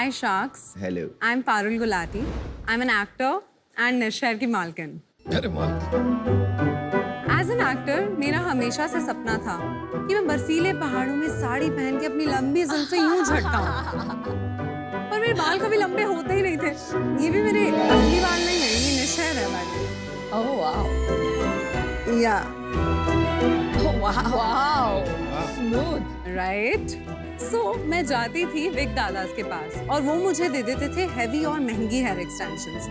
Hi Sharks. Hello. I'm Parul Gulati. I'm an actor and Nishher की मालकिन. अरे माँ As an actor, मेरा हमेशा से सपना था कि मैं बर्फीले पहाड़ों में साड़ी पहन के अपनी लंबी जुल्फें यूं झटकाऊं. पर मेरे बाल कभी लंबे होते ही नहीं थे. ये भी मेरे असली बाल नहीं है, ये निशहर है बाल. Oh wow. Yeah. Oh wow. Smooth. Right? So, मैं जाती थी विग दादास के पास और वो मुझे दे देते थे हेवी और महंगी हेयर एक्सटेंशंस.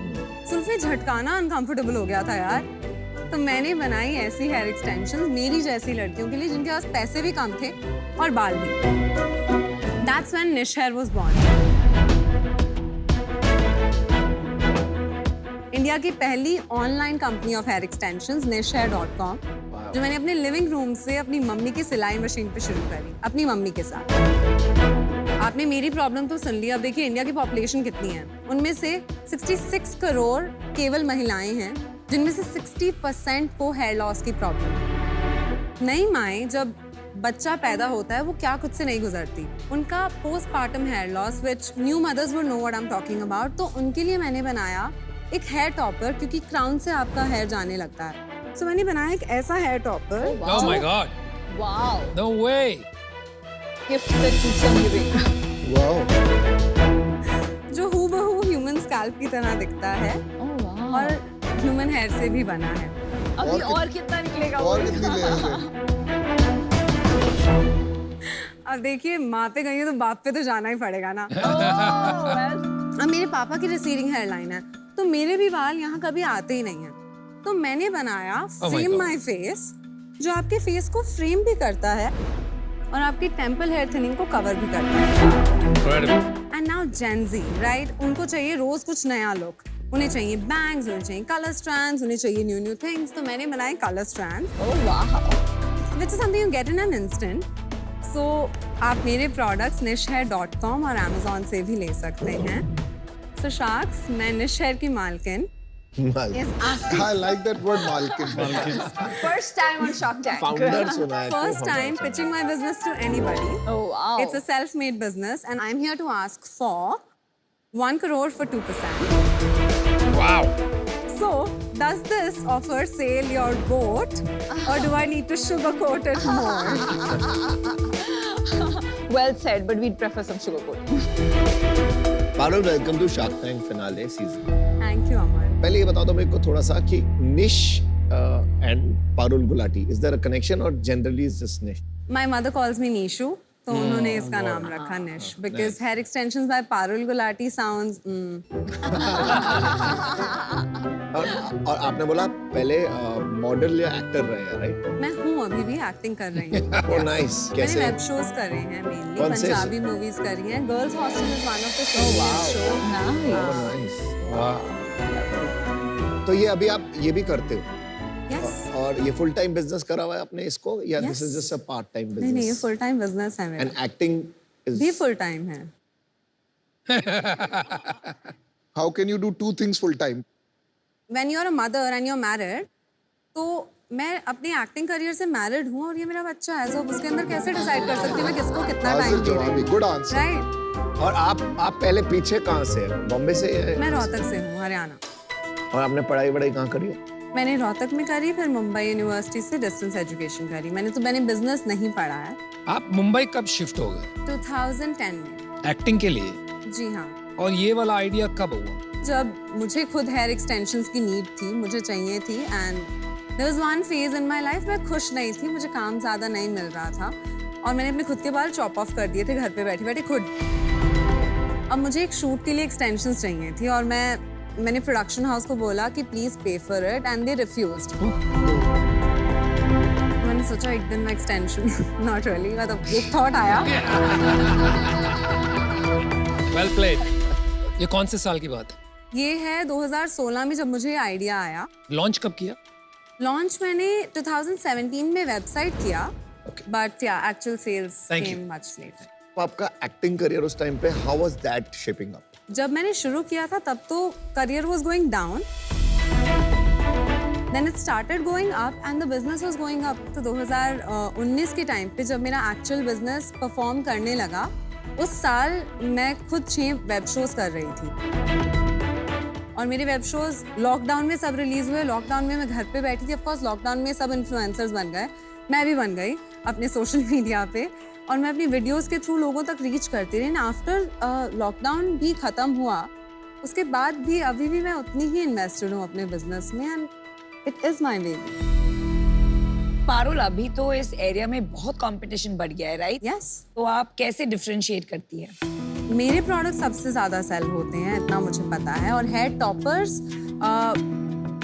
जुल्फें झटकाना अनकंफर्टेबल हो गया था यार. तो मैंने बनाई ऐसी हेयर एक्सटेंशंस मेरी जैसी लड़कियों के लिए जिनके पास पैसे भी कम थे और बाल भी. That's when Nishher was born. India की पहली online company of hair extensions Nishher.com, जो मैंने अपने लिविंग रूम से अपनी मम्मी की सिलाई मशीन पे शुरू करी, अपनी मम्मी के साथ. आपने मेरी प्रॉब्लम तो सुन ली. अब देखिए इंडिया की पॉपुलेशन कितनी है. उनमें से 66 करोड़ केवल महिलाएं हैं, जिनमें से 60% को हेयर लॉस की प्रॉब्लम. नई माएँ जब बच्चा पैदा होता है वो क्या खुद से नहीं गुजरती. उनका postpartum hair loss, which new mothers would know what I am talking about. तो उनके लिए मैंने बनाया एक हेयर टॉपर, क्योंकि क्राउन से आपका हेयर जाने लगता है. So, मैंने बनाया एक ऐसा hair topper. Oh my God. Wow. No way. Gift that keeps on giving. Wow. जो हूबहू ह्यूमन स्कैल्प की तरह दिखता है Oh wow. और ह्यूमन हेयर से भी बना है. अभी और कितना निकलेगा? और कितनी लेयर अब देखिए माँ पे गई है तो बाप पे तो जाना ही पड़ेगा ना. Oh well. अब मेरे पापा की रिसीडिंग हेयर लाइन है तो मेरे भी बाल यहाँ कभी आते ही नहीं है. तो मैंने बनाया my frame God. My face, जो आपके फेस को फ्रेम भी करता है और आपकी टेम्पल हेयर थिनिंग को कवर भी करता है. Incredible. And now Gen Z, right? उनको चाहिए रोज कुछ नया लुक. उन्हें चाहिए बैंग्स, उन्हें चाहिए कलर स्ट्रैंड्स, उन्हें चाहिए न्यू थिंग्स. तो मैंने बनाए colour strands, Oh wow. which is something you get in an instant. So, आप मेरे प्रोडक्ट्स Nishher.com और Amazon से भी ले सकते हैं. So Sharks, मैं Nishher की मालकिन. Yes, asking. I like that word Malkin. First time on Shark Tank. Founder सुना है. First time pitching my business to anybody. Oh wow. It's a self-made business and I'm here to ask for 1 crore for 2%. Wow. So, does this offer sail your boat or do I need to sugarcoat it more? Well said, but we'd prefer some sugar coating. Parul, welcome to Shark Tank finale season. Thank you, Amar. पहले ये बता दो मेरे को थोड़ा सा कि निश and Parul Gulati, is there a connection or generally is just nish? My mother calls me Nishu, तो उन्होंने इसका नाम रखा निश, because hair extensions by Parul Gulati sounds. और आपने बोला पहले मॉडल या एक्टर रहे हैं, राइट? मैं हूँ अभी भी एक्टिंग कर रही हूँ. Oh nice. मैंने कैसे? वेब शोज कर रहे हैं मेनली. कौन से? पंजाबी मूवीज कर रही हैं. Girls hostel is one of the show. Oh nice. Wow. तो ये अभी आप ये भी करते हो यस. और ये फुल टाइम बिजनेस करा हुआ है आपने इसको या this Yes. Is just a part time नहीं नहीं, ये बिजनेस? फुल टाइम बिजनेस है एंड मेरा. एक्टिंग इज भी फुल टाइम है. How can you do two things full time? When you are a mother and you are married, तो मैं अपनी एक्टिंग करियर से मैरिड हूँ और ये मेरा बच्चा है. तो उसके अंदर कैसे डिसाइड कर सकती हूँ मैं किसको कितना टाइम दे रही हूँ? Good answer. राइट. और आप पहले पीछे कहाँ से हैं? बॉम्बे से या- मैं रोहतक से हूँ, हरियाणा. और आपने पढ़ाई कहाँ करी है? मैंने रोहतक में करी, फिर मुंबई यूनिवर्सिटी से डिस्टेंस एजुकेशन करी. मैंने बिजनेस नहीं पढ़ा है. आप मुंबई कब शिफ्ट हो गए 2010 में. एक्टिंग के लिए? जी हाँ. और ये वाला आइडिया कब हुआ? जब मुझे खुद हेयर एक्सटेंशंस की नीड थी, मुझे चाहिए थी. And there was one phase in my life मैं खुश नहीं थी, मुझे काम ज़्यादा नहीं मिल रहा था और मैंने अपने खुद के बाल चॉप ऑफ कर दिए थे घर पे बैठे बैठे खुद. अब मुझे एक शूट के लिए एक्सटेंशंस चाहिए थी और मैंने प्रोडक्शन हाउस को बोला कि please pay for it and they refused. मैंने सोचा एक दिन मैं एक्सटेंशन नॉट रियली, मतलब एक थॉट आया. Well played. ये कौन से साल की बात है? ये है 2016 में जब मुझे आइडिया आया. लॉन्च कब किया? लॉन्च मैंने 2017 में वेबसाइट किया, बट या actual sales Thank you. Came much later. तो आपका एक्टिंग करियर उस टाइम पे how was that shaping up? जब मैंने शुरू किया था तब तो career was going down, then it started going up and the business was going up. तो 2019 के टाइम पे जब मेरा एक्चुअल बिजनेस परफॉर्म करने लगा, उस साल मैं खुद 6 वेब शोज कर रही थी और मेरे वेब शोज लॉकडाउन में सब रिलीज हुए। लॉकडाउन में मैं घर पे बैठी थी। ऑफ कोर्स लॉकडाउन में सब इन्फ्लुएंसर्स बन गए, मैं भी बन गई अपने सोशल मीडिया पे और मैं अपनी वीडियोस के थ्रू लोगों तक रीच करती रही। आफ्टर लॉकडाउन भी खत्म हुआ, उसके बाद भी अभी भी मैं उतनी ही इन्वेस्टेड हूँ अपने बिजनेस में and it is my baby. Parul, अभी तो इस एरिया में बहुत कंपटीशन बढ़ गया है, राइट? यस, तो आप कैसे डिफरेंशिएट करती है? मेरे प्रोडक्ट सबसे ज्यादा सेल होते हैं, इतना मुझे पता है। और हेयर टॉपर्स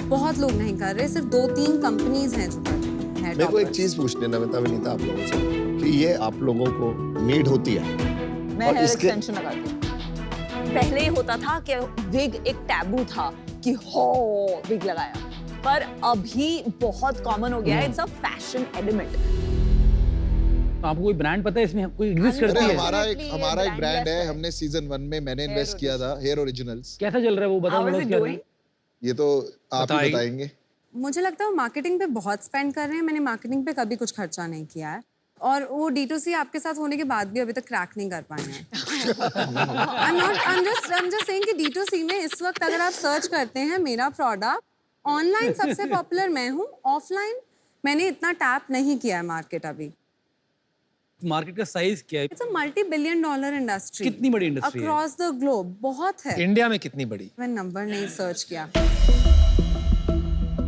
बहुत लोग नहीं कर रहे, सिर्फ 2-3 कंपनीज हैं जो कर रही हैं हेयर मेरे को एक टॉपर्स। चीज पूछनी है नमिता विनीता आप लोगों से कि ये आप लोगों को नीड होती है मैं और हेयर इसके- एक्सटेंशन लगाती हूँ। पहले ये होता था कि विग एक टैबू था कि हो विग लगाया, पर अभी बहुत कॉमन हो गया है। It's a fashion element. आपको कोई ब्रांड पता है इसमें कोई एग्जिस्ट अरे करती है? हमारा एक brand ब्रांड है, yes है। हमने सीजन 1 में मैंने इन्वेस्ट किया था, हेयर ओरिजिनल्स। कैसा चल रहा है वो बताओ How is थोड़ा it क्या doing? ये तो आप ही बताइए। बताएंगे। मुझे लगता है वो मार्केटिंग पे बहुत स्पेंड कर रहे हैं। मैंने मार्केटिंग पे कभी कुछ खर्चा नहीं किया है और वो D2C आपके साथ होने के बाद भी अभी तक क्रैक नहीं कर पाए हैं। I'm just saying कि D2C में इस वक्त अगर आप सर्च करते हैं मेरा प्रोडक्ट, ऑनलाइन सबसे पॉपुलर मैं हूँ, ऑफलाइन मैंने इतना टैप नहीं किया है मार्केट अभी। मार्केट का साइज क्या है? It's a $multi-billion industry. कितनी बड़ी industry है? अक्रॉस द ग्लोब बहुत है। इंडिया में कितनी बड़ी? मैं नंबर नहीं सर्च किया।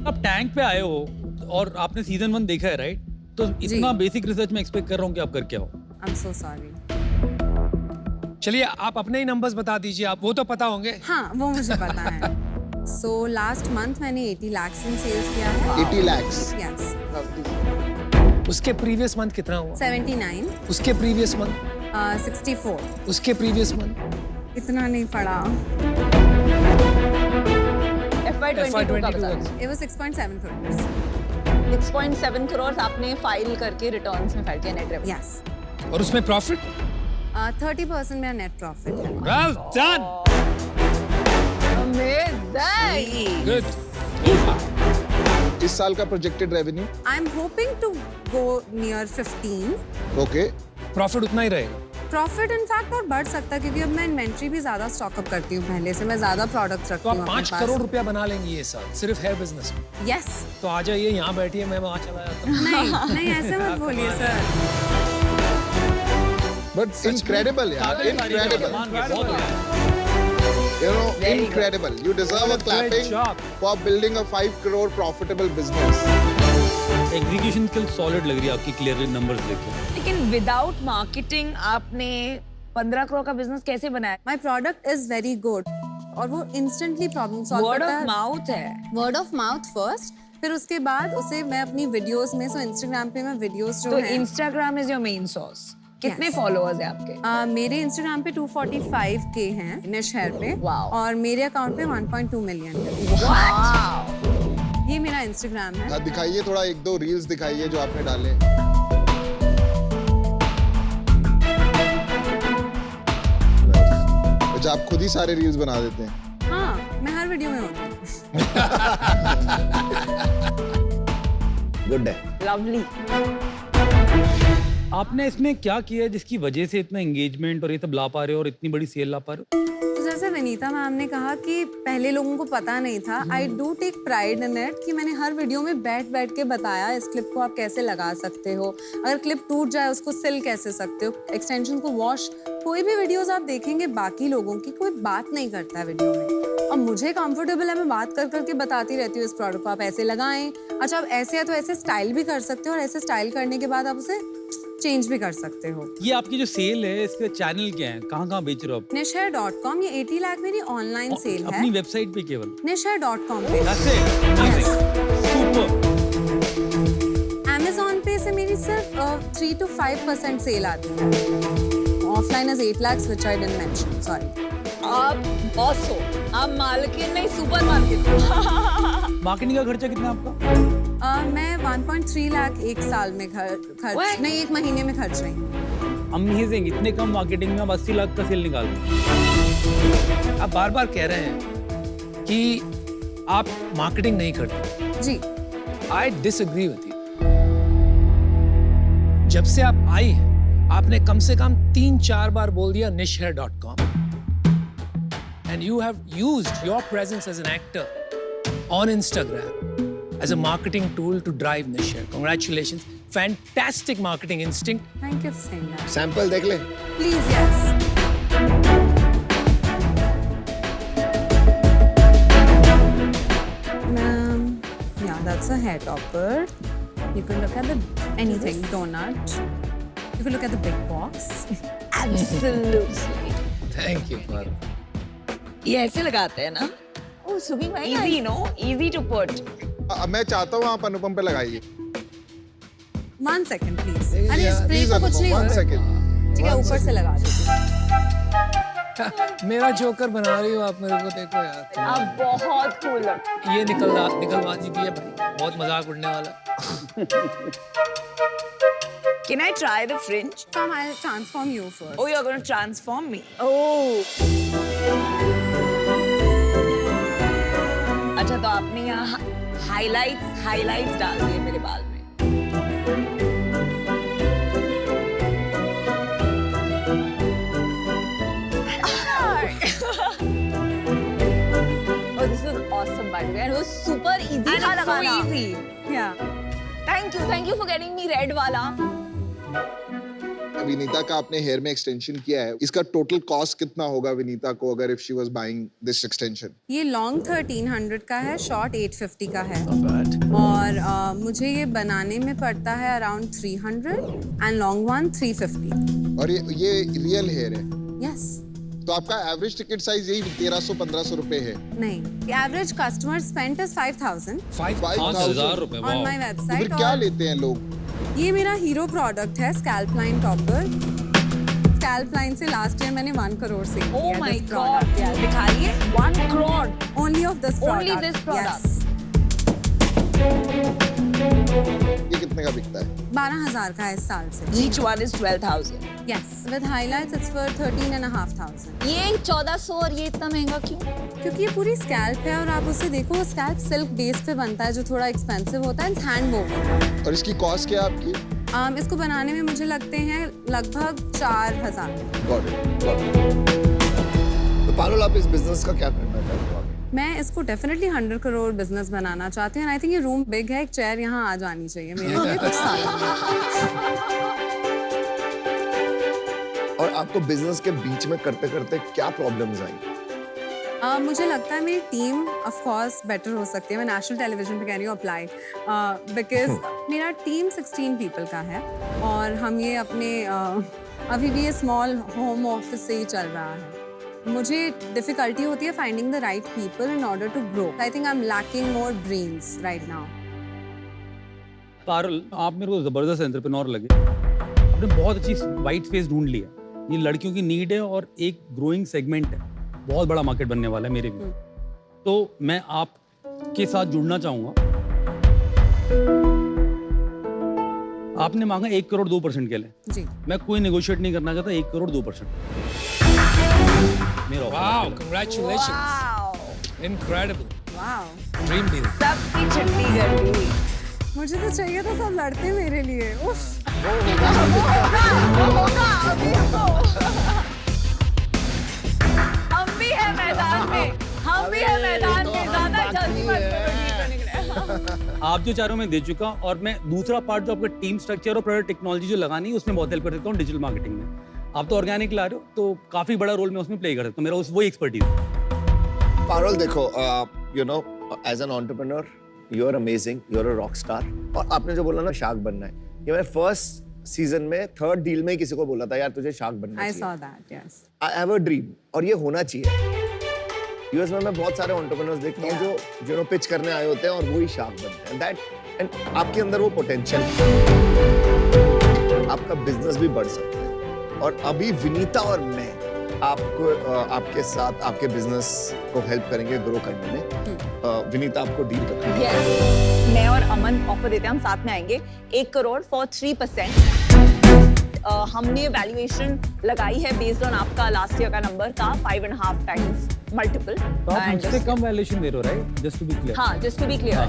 आप टैंक पे आए हो और आपने सीजन 1 देखा है, राइट? तो इतना बेसिक रिसर्च मैं एक्सपेक्ट कर रहा हूँ कि आप करके आओ। I am so sorry. चलिए आप अपने ही नंबर्स बता दीजिए, आप वो तो पता होंगे। हाँ, वो मुझे पता है। सो लास्ट मंथ मैंने 80 lakhs इन सेल्स किया है। 80 lakhs। यस, उसके प्रीवियस मंथ कितना हुआ? 79, उसके प्रीवियस मंथ? 64। उसके प्रीवियस मंथ? इतना नहीं पड़ा। FY22 का बता। It was 6.7 crores. 6.7 करोड़ आपने फाइल करके रिटर्न्स में फाइल किया नेट रेवेन्यू। Yes. और उसमें प्रॉफिट? 30% मेरा नेट प्रॉफिट है। Well done, amazing. गुड। इस साल का projected revenue? I am hoping to go near 15। Okay. Profit उतना ही रहेगा? प्रॉफिट इनफैक्ट और बढ़ सकता है क्योंकि अब मैं इन्वेंट्री भी ज्यादा स्टॉकअप करती हूँ पहले से। मैं ज्यादा प्रोडक्ट्स तो रखती आप हूँ 5 करोड़ रुपया बना लेंगी ये साल सिर्फ हेयर बिजनेस में। यस। तो आ जाइए, यहाँ बैठिए, मैं वहाँ चला जाता हूँ। नहीं नहीं, ऐसे मत बोलिए सर। बट इनक्रेडिबल यार, incredible. You know, incredible. You deserve a clapping job. for building a 5 crore profitable business. Execution skill solid लग रही है आपकी, क्लियरली नंबर्स देखे। लेकिन विदाउट मार्केटिंग आपने 15 करोड़ का बिजनेस कैसे बनाया? My product is very good और वो इंस्टेंटली प्रॉब्लम सॉल्व वर्ड करता ऑफ है। माउथ है। वर्ड ऑफ माउथ फर्स्ट, फिर उसके बाद उसे मैं अपनी वीडियोस में, सो इंस्टाग्राम पे मैं वीडियोस जो तो है Instagram is your main source. कितने Yes. फॉलोअर्स है आपके? मेरे इंस्टाग्राम पे 245K हैं निश हेयर पे। Wow. और मेरे अकाउंट पे 1.2 मिलियन है। वाओ। ये मेरा इंस्टाग्राम है। हाँ, दिखाइए थोड़ा, 1-2 रील्स दिखाइए जो आपने डाले। अच्छा, आप खुद ही सारे रील्स बना देते हैं? हाँ, मैं हर वीडियो में होती हूँ। गुड है। लवली। आपने इसमें क्या किया है जिसकी वजह से इतना एंगेजमेंट और ये सब ला पा रहे हो और इतनी बड़ी सेल ला पा रहे हो? तो जैसे विनीता मैम ने कहा कि पहले लोगों को पता नहीं था, I do take pride in it कि मैंने हर वीडियो में बैठ के बताया इस क्लिप को आप कैसे लगा सकते हो, अगर क्लिप टूट जाए उसको सिल कैसे सकते हो, एक्सटेंशन को वॉश। कोई भी वीडियोस आप देखेंगे बाकी लोगों की, कोई बात नहीं करता है वीडियो में और मुझे कंफर्टेबल है, मैं बात कर करके बताती रहती हूँ इस प्रोडक्ट को आप ऐसे लगाएं। अच्छा, अब ऐसे है तो ऐसे स्टाइल भी कर सकते हो और ऐसे स्टाइल करने के बाद आप उसे चेंज भी कर सकते हो। ये आपकी जो सेल है इसके चैनल क्या है, कहाँ बेच रहे हो आप? nishhair.com, ये 80 लाख मेरी ऑनलाइन सेल है। अपनी वेबसाइट पे केवल? nishhair.com पे। That's it. Super. Amazon पे से मेरी सिर्फ 3 to 5% सेल आती है। Offline is 8 lakhs which I didn't mention, sorry। आप बॉस हो, आप मालकिन नहीं, सुपर मार्केट हो। मार्केटिंग का खर्चा कितना है आपका? मैं 1.3 लाख एक साल में खर्च नहीं, एक महीने में खर्च रही हूँ। अमेजिंग, इतने कम मार्केटिंग में आप 80 लाख का सेल निकाल रहे हो। आप बार बार कह रहे हैं कि आप मार्केटिंग नहीं करते। जी। I disagree with you. जब से आप आई हैं आपने कम से कम 3-4 बार बोल दिया nishhair.com and you have used your presence as an actor on Instagram as a marketing tool to drive Nish Hair. Congratulations. Fantastic marketing instinct. Thank you for saying that. Sample देख ले. Please, yes. Yeah, that's a hair topper. You can look at the anything donut. You can look at the big box. Absolutely. Thank you. ये ऐसे लगाते हैं ना? Oh, Sugi, मैं Easy, no? Easy to put. मैं चाहता हूँ आप अनुपम पे लगाइए. 1 second, please. अरे स्प्रे Please तो कुछ नहीं अनुपम, 1 होगा. second. ठीक है, ऊपर से लगा दो. मेरा जोकर बना रही हो आप मेरे को, देखो यार. आप बहुत cool लगते ये निकलवा दीजिए भाई. बहुत मजाक उड़ने वाला. Can I try the fringe? Come, I'll transform you first. Oh, you're going to transform me. Oh. अच्छा, तो आपने यहाँ highlights डाल दिए मेरे बाल में. Oh, this is awesome, by the way. And it was super easy And था it's so लगाना. easy. Yeah. Thank you for getting me red वाला. विनीता का आपने हेयर में एक्सटेंशन किया है. इसका टोटल कॉस्ट कितना होगा विनीता को अगर if she was buying this extension? ये लॉन्ग 1300 का है, शॉर्ट 850 का है. Not bad. और मुझे ये बनाने में पड़ता है अराउंड 300 एंड लॉन्ग वन 350. और ये रियल हेयर है. यस. तो आपका एवरेज टिकट साइज यही 1300-1500 रुपए है. नहीं, एवरेज कस्टमर स्पेंड इज 5000 5,000 रुपए. ऑन माय तो फिर वेबसाइट. क्या लेते हैं लोग? ये मेरा हीरो प्रोडक्ट है, scalp line topper. Scalp line से लास्ट ईयर मैंने 1 करोड़ से Oh my God. दिखाइए 1 crore. Only of this Only product. this product. ये कितने का बिकता है? 12,000 का है इस साल से. Each one is 12,000. Yes, with highlights it's for 13,500. ये 1400 और ये इतना महंगा क्यों? क्योंकि ये पूरी स्कैल्प है और आप उसे देखो, स्कैल्प सिल्क बेस पे बनता है जो थोड़ा एक्सपेंसिव होता है. Hand woven. और इसकी कॉस्ट क्या है आपकी? इसको बनाने में मुझे लगते हैं लगभग 4,000. Got it. तो पारुल, आप इस बिजनेस का क्या करना चाहते हो आगे? मैं इसको डेफिनेटली 100 करोड़ बिजनेस बनाना चाहती हूँ. आई थिंक ये रूम बिग है, एक चेयर यहाँ आ जानी चाहिए मेरे लिए कुछ साल में. और आपको बिजनेस के बीच में करते करते क्या प्रॉब्लम्स आई? मुझे लगता है मेरी टीम ऑफ कोर्स बेटर हो सकती है. मैं नेशनल टेलीविजन पे कह रही हूँ अप्लाई, बिकॉज मेरा टीम 16 पीपल का है और हम ये अपने अभी भी ये स्मॉल होम ऑफिस से ही चल रहा है. मुझे डिफिकल्टी होती है finding the right people in order to grow. I think I am lacking more brains right now. Parul, आप मेरे को जबरदस्त एंटरप्रेन्योर लगे. आपने बहुत अच्छी वाइट स्पेस ढूंढ लिया. ये लड़कियों की नीड है और एक ग्रोइंग सेगमेंट है. बहुत बड़ा मार्केट बनने वाला है मेरे भी. तो मैं आपके साथ जुड़ना चाहूंगा. आपने मांगा 1 करोड़ 2% के लिए. जी. मैं कोई नेगोशिएट नहीं करना चाहता. 1 करोड़ 2%. मेरा Wow, congratulations. Wow. Incredible. Wow. Dream deal. सबकी छुट्टी कर दी. मुझे तो चाहिए था सब लड़ते मेरे लिए. उफ. हम भी है मैदान में. हम भी है मैदान में. ज्यादा जल्दी मत करो डील करने के लिए. आप जो चारों में दे चुका और मैं दूसरा पार्ट जो आपका टीम स्ट्रक्चर और प्रोडक्ट टेक्नोलॉजी जो लगानी है उसमें बहुत हेल्प कर सकता हूँ डिजिटल मार्केटिंग में. आप तो ऑर्गेनिक ला रहे हो तो काफी बड़ा रोल मैं उसमें प्ले कर सकता हूँ. मेरा उस वही एक्सपर्टीज है. पारुल देखो, you know as an entrepreneur you are amazing, you are a rock star. और आपने जो बोला ना शार्क बनना है, ये मैंने फर्स्ट सीजन में 3rd डील में ही किसी को बोला था यार तुझे शार्क बनना आई चाहिए. Saw that. Yes. I have a dream और ये होना चाहिए. यूएस में मैं बहुत सारे एंटरप्रेन्योर्स देखता हूँ जो पिच करने आए होते हैं और वो ही शार्क बनते हैं. दैट एंड आपके अंदर वो पोटेंशियल, आपका बिजनेस भी बढ़ सकता है. और अभी विनीता और मैं आपको आपके साथ आपके बिजनेस को हेल्प करेंगे ग्रो करने में. विनीता आपको डील करना Yes. मैं और अमन ऑफर देते हैं, हम साथ में आएंगे. 1 करोड़ फॉर 3%. हमने वैल्यूएशन लगाई है बेस्ड ऑन आपका लास्ट ईयर का नंबर का 5.5 टाइम्स मल्टीपल. तो आप मुझसे कम वैल्यूएशन दे रहे हो right? Just to be clear. हाँ, just to be clear.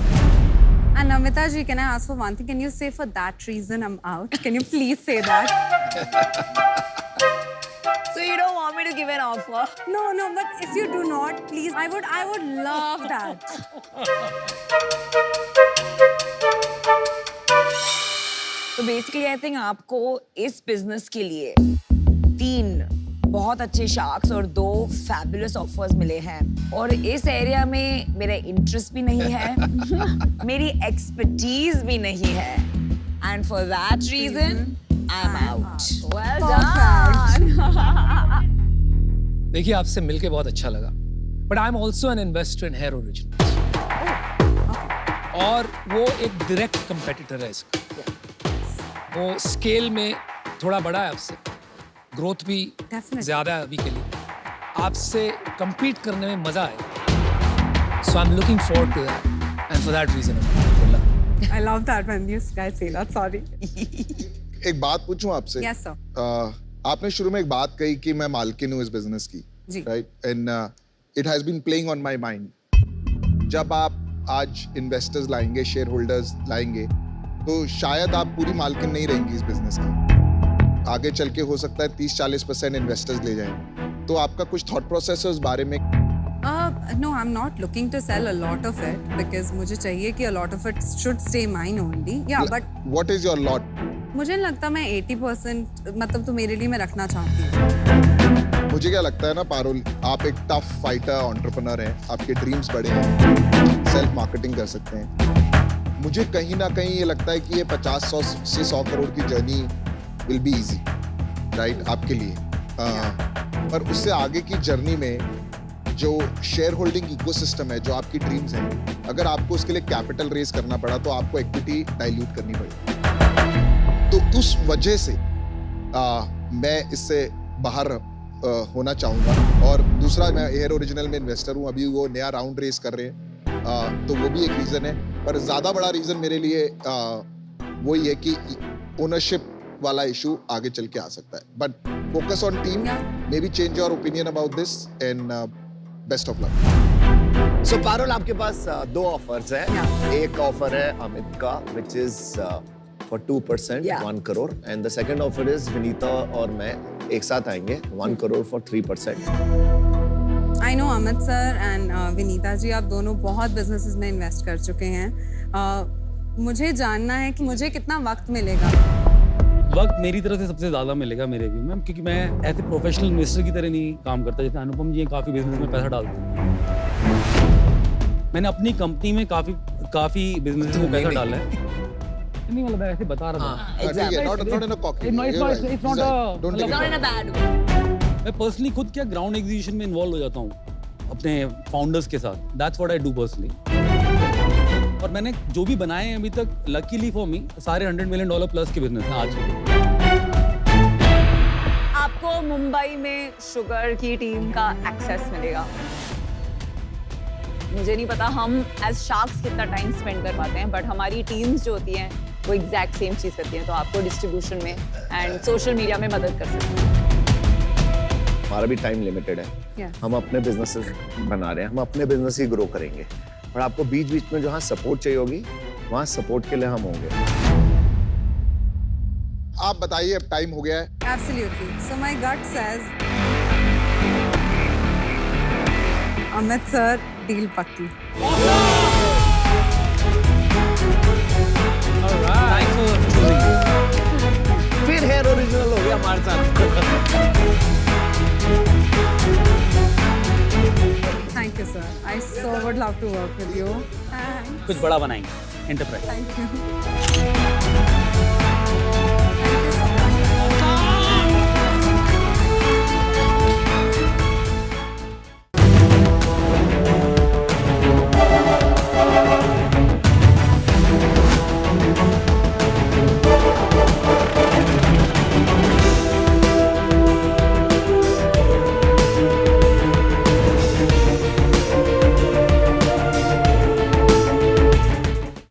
And Namita ji, can I ask for one thing? Can you say for that reason I'm out? Can you please say that? So you don't want me to give an offer? No, but if you do not, please, I would love that. तो basically I think आपको इस business के लिए 3 बहुत अच्छे sharks और 2 fabulous offers मिले हैं और इस एरिया में मेरा इंटरेस्ट भी नहीं है मेरी एक्सपर्टीज भी नहीं है and for that reason I am out Well done. देखिए आपसे मिलके बहुत अच्छा लगा but I am also an investor in Hair Originals और वो एक डायरेक्ट कंपेटिटर है इसका वो स्केल में थोड़ा बड़ा है आपसे ग्रोथ भी Definitely. ज्यादा है अभी के लिए आपसे compete करने में मजा आएगा so I am looking forward to that and for that reason I love that when you guys say that. Sorry. एक बात पूछूं आपसे? Yes, sir. आपने शुरू में एक बात कही कि मैं मालकिन हूँ इस बिजनेस की, जी. Right? And it has been playing on my mind. जब आप आज इन्वेस्टर्स लाएंगे, शेयर होल्डर्स लाएंगे, तो शायद आप पूरी मालकिन नहीं रहेंगी इस बिजनेस की. आगे चल के हो सकता है 30-40% इन्वेस्टर्स ले जाएं. तो आपका कुछ थॉट प्रोसेस है उस बारे में? No, I'm not looking to sell a lot of it because मुझे चाहिए कि a lot of it should stay mine only. Yeah, but What is your lot? मुझे नहीं लगता मैं 80% मतलब तो मेरे लिए मैं रखना चाहती हूँ. मुझे क्या लगता है ना पारुल, आप एक टफ फाइटर एंटरप्रेन्योर हैं, आपके ड्रीम्स बड़े हैं, सेल्फ मार्केटिंग कर सकते हैं. मुझे कहीं ना कहीं ये लगता है कि ये 50 से 100 करोड़ की journey will be easy, right, आपके लिए. पर उससे आगे की जर्नी में जो शेयर होल्डिंग इकोसिस्टम है, जो आपकी ड्रीम्स हैं, अगर आपको उसके लिए कैपिटल रेज करना पड़ा तो आपको इक्विटी डाइल्यूट करनी पड़ेगी. तो उस वजह से मैं इससे बाहर होना चाहूँगा. और दूसरा, मैं हेयर ओरिजिनल में इन्वेस्टर हूँ, अभी वो नया राउंड रेज कर रहे हैं, तो वो भी एक रीज़न है. पर ज़्यादा बड़ा रीज़न मेरे लिए वही है कि ओनरशिप वाला इशू आगे चल के आ सकता है. But focus on team, maybe change your opinion about this and best of luck. So Parul, आपके पास 2 ऑफर्स हैं. Yeah. एक ऑफर है अमित का which is for 2%, Yeah. 1 crore, and the second offer is Vinita और मैं एक साथ आएंगे 1 crore for 3%. I know Amit sir and Vinita ji, आप दोनों बहुत बिजनेसेस में इन्वेस्ट कर चुके हैं. मुझे जानना है कि मुझे कितना वक्त मिलेगा. वक्त मेरी तरफ से सबसे ज़्यादा मिलेगा मेरे व्यू में, क्योंकि मैं ऐसे प्रोफेशनल इन्वेस्टर की तरह नहीं काम करता जैसे अनुपम जी काफ़ी बिजनेस में पैसा डालते हैं. मैंने अपनी कंपनी में काफ़ी बिजनेस में पैसा डाला है. नहीं, मतलब मैं ऐसे बता रहा था. ठीक है, not in a cocky way. It's not You're a- right. Don't take Not it in a wrong. bad way. मैं पर्सनली खुद क्या ग्राउंड एग्जीक्यूशन में इन्वॉल्व हो जाता हूँ अपने फाउंडर्स के साथ. That's what I do personally. और मैंने जो भी बनाए हैं अभी तक, लकीली फॉर मी, सारे $100 मिलियन प्लस के बिजनेस हैं आज के. आपको मुंबई में शुगर की टीम का एक्सेस मिलेगा. मुझे नहीं पता हम एज शार्क्स कितना टाइम स्पेंड कर पाते हैं, बट हमारी टीम्स जो होती हैं वो एग्जैक्ट सेम चीज़ करती हैं. तो आपको डिस्ट्रीब्यूशन में एंड सोशल मीडिया में मदद कर सकते हैं. हमारा भी टाइम लिमिटेड है. Yes. हम अपने बिजनेसेस बना रहे हैं, हम अपने बिजनेस ही ग्रो करेंगे. और आपको बीच बीच में जहाँ सपोर्ट चाहिए होगी, वहाँ सपोर्ट के लिए हम होंगे. आप बताइए, अब टाइम हो गया है. Absolutely. So my gut says Amit sir, deal पक्की. Thanks for choosing me. फिर हेयर ओरिजिनल हो गया हमारे साथ. Thank you, sir. I so would love to work with you. Thanks. कुछ बड़ा बनाएंगे एंटरप्राइज. Thank you.